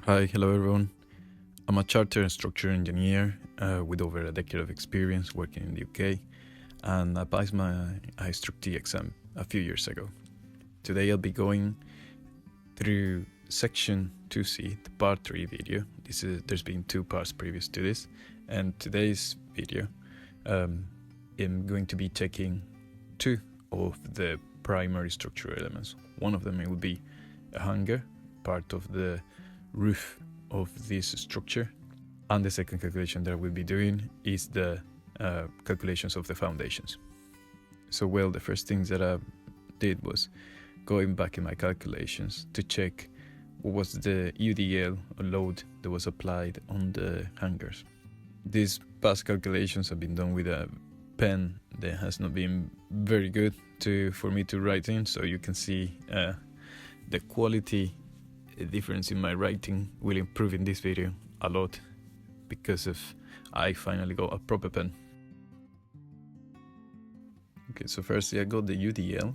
Hi, hello everyone. I'm a chartered and structural engineer with over a decade of experience working in the UK, and I passed my IStructE exam a few years ago. Today I'll be going through section 2C, the part 3 video. There's been 2 parts previous to this, and today's video I'm going to be checking 2 of the primary structural elements. One of them will be a hangar, part of the roof of this structure, and the second calculation that I will be doing is the calculations of the foundations. So the first things that I did was going back in my calculations to check what was the UDL or load that was applied on the hangars. These past calculations have been done with a pen that has not been very good for me to write in, so you can see the quality difference in my writing will improve in this video a lot because I finally got a proper pen. Okay, so firstly I got the UDL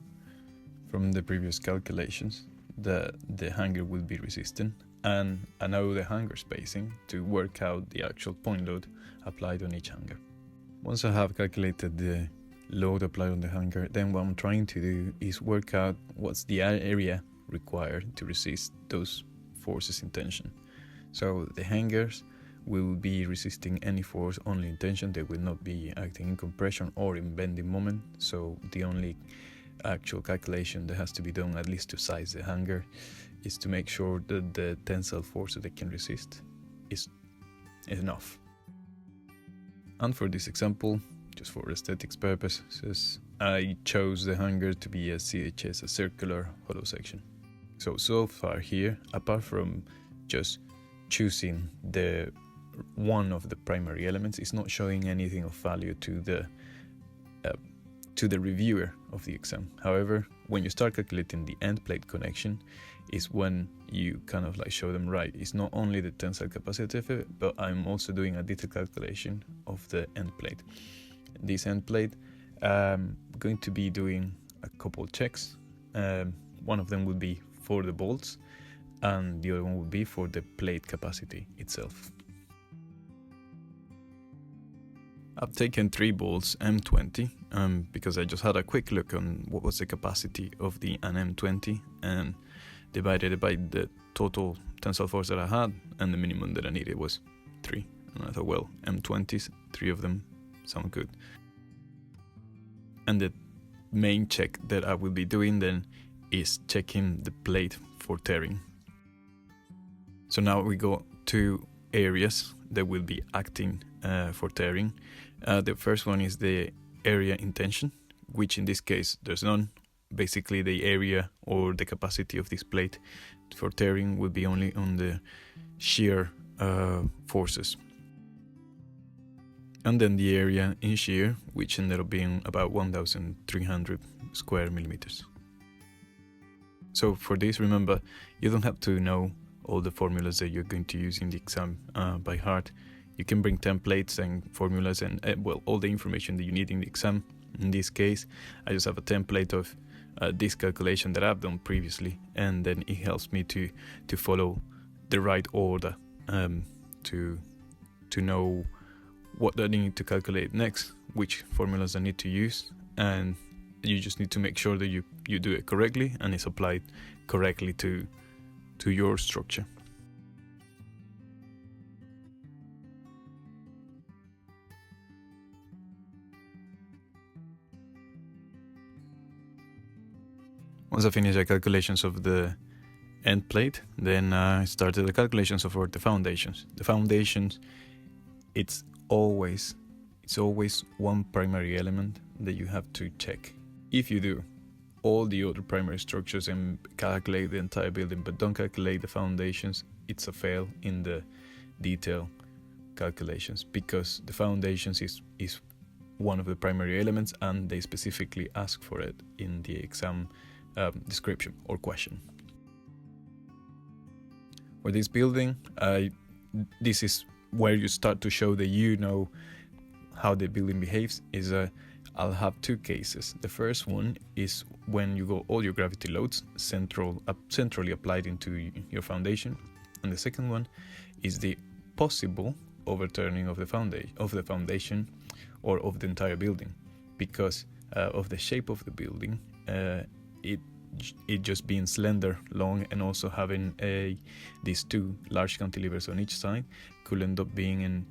from the previous calculations that the hangar will be resistant, and I know the hangar spacing to work out the actual point load applied on each hangar. Once I have calculated the load applied on the hangar, then what I'm trying to do is work out what's the area required to resist those forces in tension. So the hangars will be resisting any force only in tension. They will not be acting in compression or in bending moment. So the only actual calculation that has to be done, at least to size the hangar, is to make sure that the tensile force that they can resist is enough. And for this example, just for aesthetics purposes, I chose the hangar to be a CHS, a circular hollow section. So far here, apart from just choosing the one of the primary elements, it's not showing anything of value to the reviewer of the exam. However, when you start calculating the end plate connection is when you kind of like show them, right, it's not only the tensile capacity of it, but I'm also doing a detailed calculation of the end plate. This end plate, I'm going to be doing a couple checks. One of them will be for the bolts, and the other one will be for the plate capacity itself. I've taken 3 bolts M20 because I just had a quick look on what was the capacity of an M20 and divided it by the total tensile force that I had, and the minimum that I needed was 3. And I thought, M20s, 3 of them sound good. And the main check that I will be doing then is checking the plate for tearing. So now we go to areas that will be acting for tearing. The first one is the area in tension, which in this case there's none. Basically the area or the capacity of this plate for tearing will be only on the shear forces. And then the area in shear, which ended up being about 1,300 square millimeters. So for this, remember, you don't have to know all the formulas that you're going to use in the exam by heart. You can bring templates and formulas and all the information that you need in the exam. In this case, I just have a template of this calculation that I've done previously, and then it helps me to follow the right order to know what I need to calculate next, which formulas I need to use, and you just need to make sure that you do it correctly and it's applied correctly to your structure. Once I finished the calculations of the end plate, then I started the calculations for the foundations. The foundations, it's always one primary element that you have to check. If you do all the other primary structures and calculate the entire building but don't calculate the foundations, it's a fail in the detail calculations, because the foundations is one of the primary elements and they specifically ask for it in the exam description or question. For this building, this is where you start to show that you know how the building behaves. I'll have 2 cases. The first one is when you got all your gravity loads centrally applied into your foundation. And the second one is the possible overturning of the foundation or of the entire building, because of the shape of the building, it just being slender, long, and also having these two large cantilevers on each side could end up being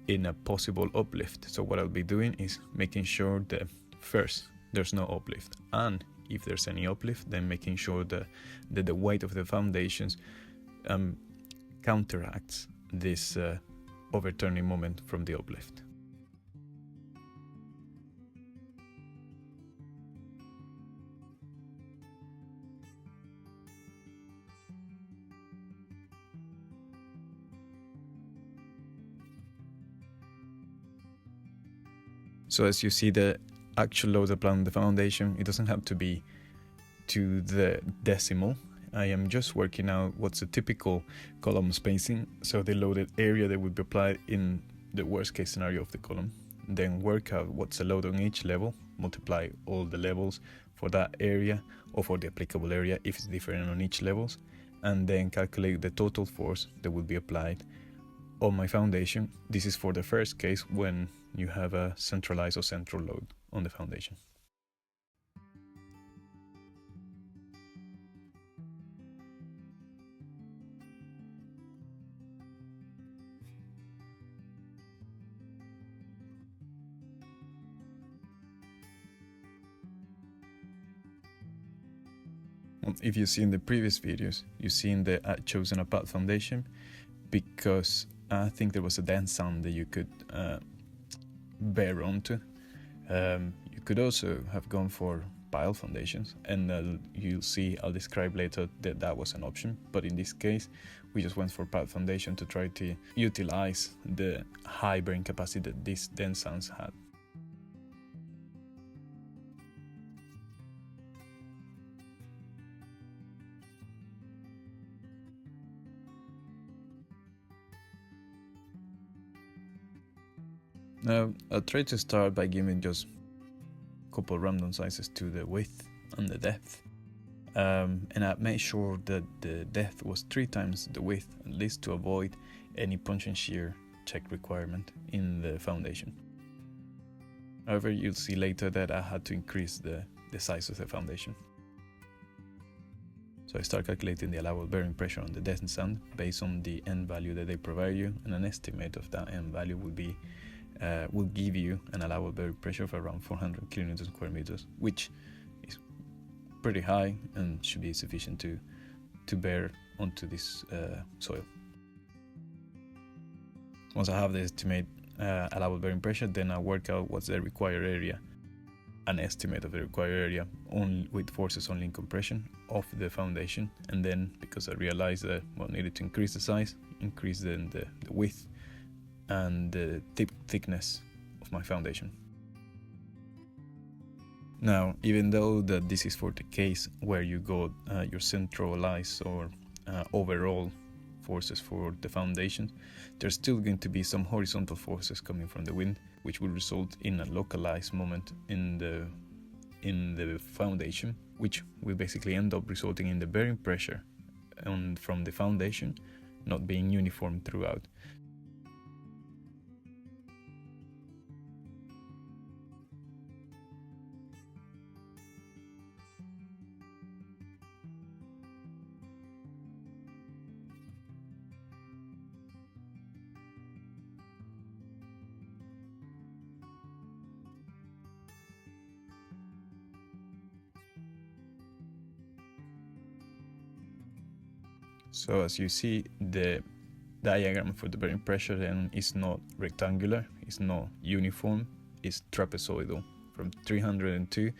in a possible uplift. So what I'll be doing is making sure that first there's no uplift, and if there's any uplift, then making sure that the weight of the foundations counteracts this overturning moment from the uplift. So as you see, the actual load applied on the foundation, it doesn't have to be to the decimal. I am just working out what's a typical column spacing, so the loaded area that would be applied in the worst case scenario of the column. Then work out what's the load on each level, multiply all the levels for that area or for the applicable area if it's different on each levels, and then calculate the total force that would be applied on my foundation. This is for the first case when you have a centralized or central load on the foundation. If you see in the previous videos, you've seen that I've chosen a pad foundation because I think there was a dense sound that you could bear onto. You could also have gone for pile foundations, and you'll see, I'll describe later that that was an option, but in this case we just went for pad foundation to try to utilize the high bearing capacity that these dense sounds had. Now, I'll try to start by giving just a couple random sizes to the width and the depth. And I made sure that the depth was 3 times the width, at least to avoid any punch and shear check requirement in the foundation. However, you'll see later that I had to increase the size of the foundation. So I start calculating the allowable bearing pressure on the dense sand based on the end value that they provide you, and an estimate of that end value will give you an allowable bearing pressure of around 400 kilonewtons square meters, which is pretty high and should be sufficient to bear onto this soil. Once I have the estimate allowable bearing pressure, then I work out what's the required area, an estimate of the required area with forces only in compression of the foundation, and then because I realized that I needed to increase the size, increase then the width and the thickness of my foundation. Now, even though that this is for the case where you got your centralized or overall forces for the foundation, there's still going to be some horizontal forces coming from the wind, which will result in a localized moment in the foundation, which will basically end up resulting in the bearing pressure from the foundation not being uniform throughout. So as you see, the diagram for the bearing pressure then is not rectangular, it's not uniform, it's trapezoidal from 302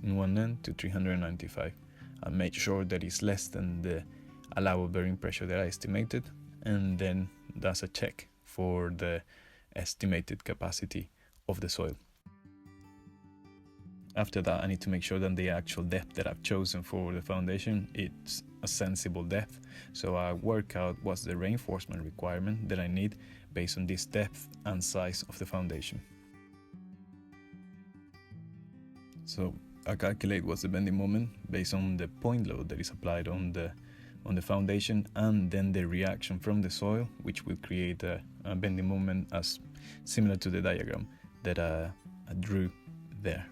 in one end to 395. I made sure that it's less than the allowable bearing pressure that I estimated, and then that's a check for the estimated capacity of the soil. After that, I need to make sure that the actual depth that I've chosen for the foundation, it's a sensible depth. So I work out what's the reinforcement requirement that I need based on this depth and size of the foundation. So I calculate what's the bending moment based on the point load that is applied on on the foundation, and then the reaction from the soil, which will create a bending moment as similar to the diagram that I drew there.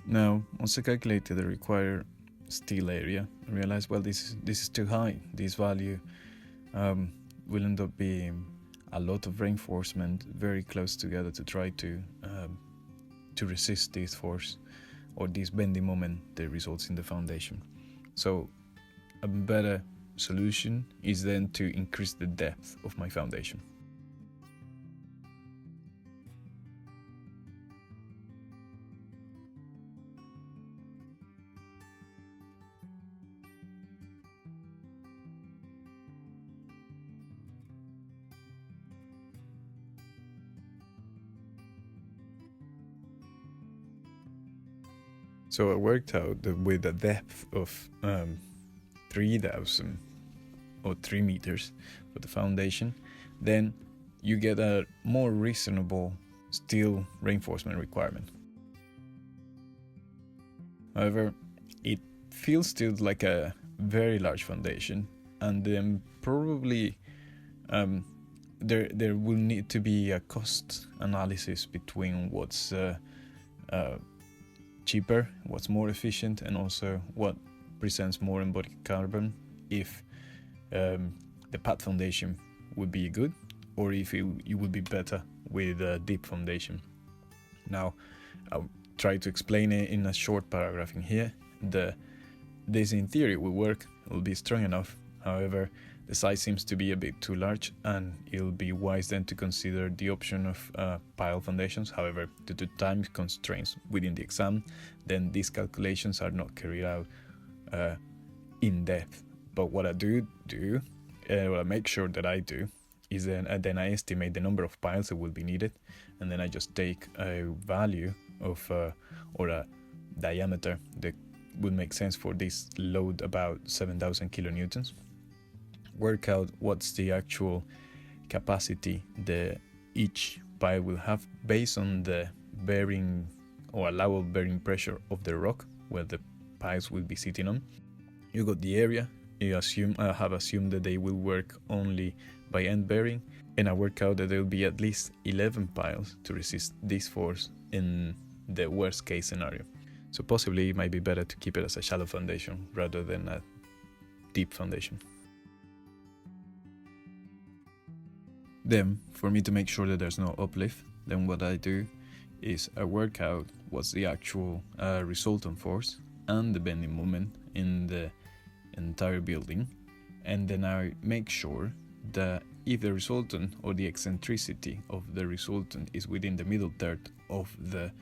Now, once I calculated the required steel area, I realized, well, this is too high. This value will end up being a lot of reinforcement very close together to try to resist this force or this bending moment that results in the foundation. So a better solution is then to increase the depth of my foundation. So I worked out that with a depth of 3,000 or 3 meters for the foundation, then you get a more reasonable steel reinforcement requirement. However, it feels still like a very large foundation, and then probably there will need to be a cost analysis between what's cheaper, what's more efficient, and also what presents more embodied carbon, if the pad foundation would be good, or if it would be better with a deep foundation. Now, I'll try to explain it in a short paragraph in here. This in theory will work, it will be strong enough. However, the size seems to be a bit too large, and it'll be wise then to consider the option of pile foundations. However, due to time constraints within the exam, then these calculations are not carried out in depth. But what I what I make sure that I do, is then I estimate the number of piles that will be needed, and then I just take a value of or a diameter that would make sense for this load, about 7,000 kilonewtons. Work out what's the actual capacity that each pile will have based on the bearing or allowable bearing pressure of the rock where the piles will be sitting on. You got the area. I have assumed that they will work only by end bearing, and I work out that there will be at least 11 piles to resist this force in the worst case scenario. So possibly it might be better to keep it as a shallow foundation rather than a deep foundation. Then, for me to make sure that there's no uplift, then what I do is I work out what's the actual resultant force and the bending moment in the entire building, and then I make sure that if the resultant or the eccentricity of the resultant is within the middle third of the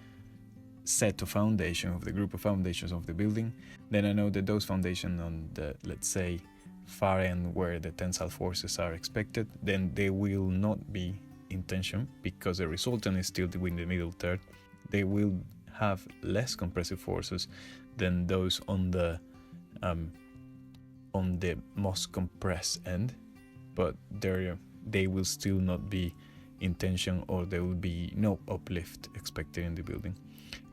set of foundation, of the group of foundations of the building, then I know that those foundations on the, let's say, far end where the tensile forces are expected, then they will not be in tension because the resultant is still within the middle third. They will have less compressive forces than those on the most compressed end, but they will still not be in tension, or there will be no uplift expected in the building,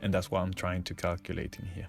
and that's what I'm trying to calculate in here.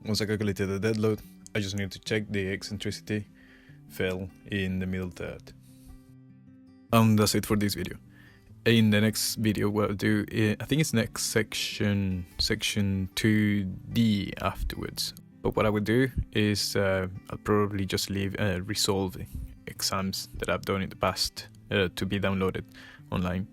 Once I calculated the dead load, I just need to check the eccentricity fell in the middle third. That's it for this video. In the next video, what I'll do, I think it's next section 2D afterwards. But what I would do is I'll probably just leave resolve exams that I've done in the past to be downloaded online.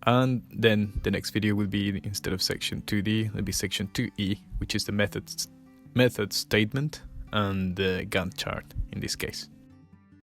And then the next video will be, instead of section 2D, it'll be section 2E, which is the method statement and the Gantt chart in this case.